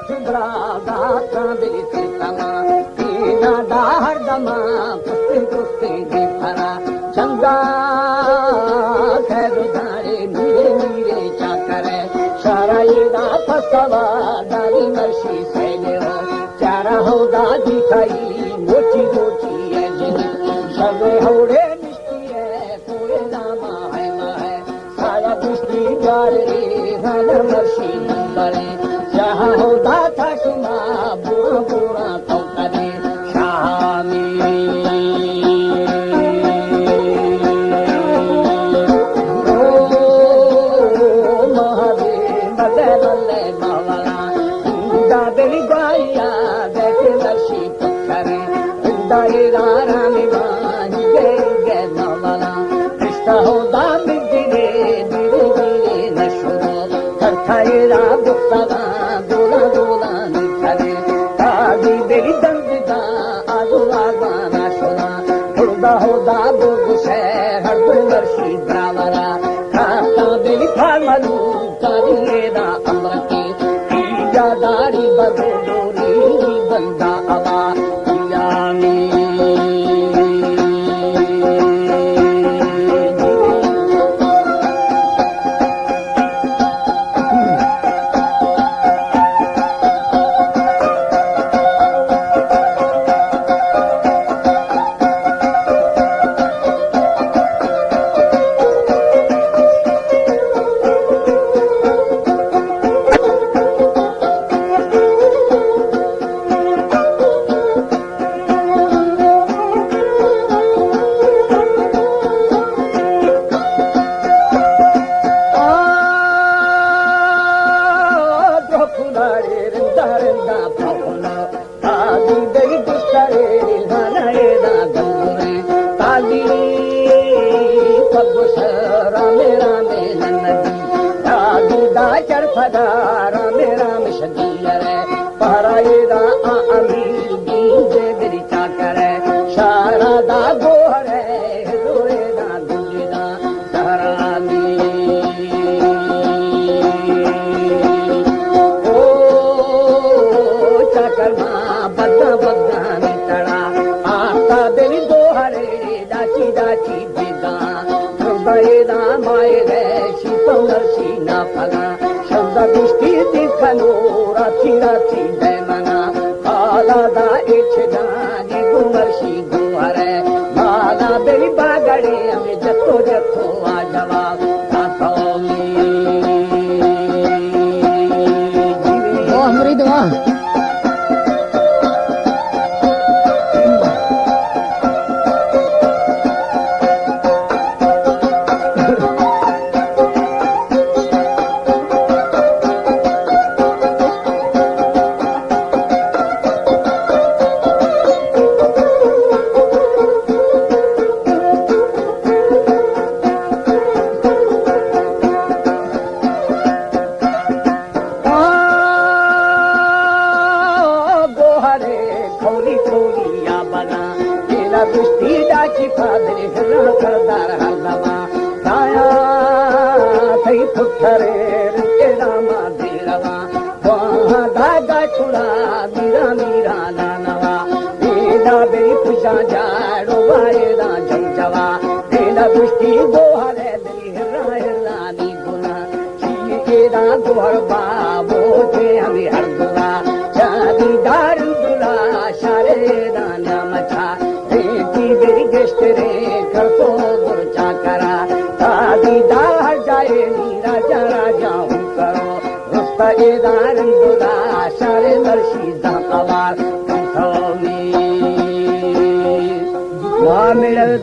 सुधरा दाता दिल से तमा तीना दाहर दमा कुस्ते कुस्ते दे भरा चंदा खैर धारे नीरे नीरे चाकरे सारा ये दा फसवा दारी मर्शी से हो चारा हो दादी खाई मोची मोची है जिन सब होड़े मिष्टी है पूरे नामा है सारा दुष्टी गारे हन मर्शी नंबरे जहाँ हो दाता सुमा बुरा बुरा तो करे शामी दाढ़ी बदोरी बंदा अबा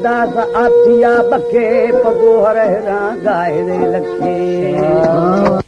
दास आथिया बखे पगोहर गाए दे लखे।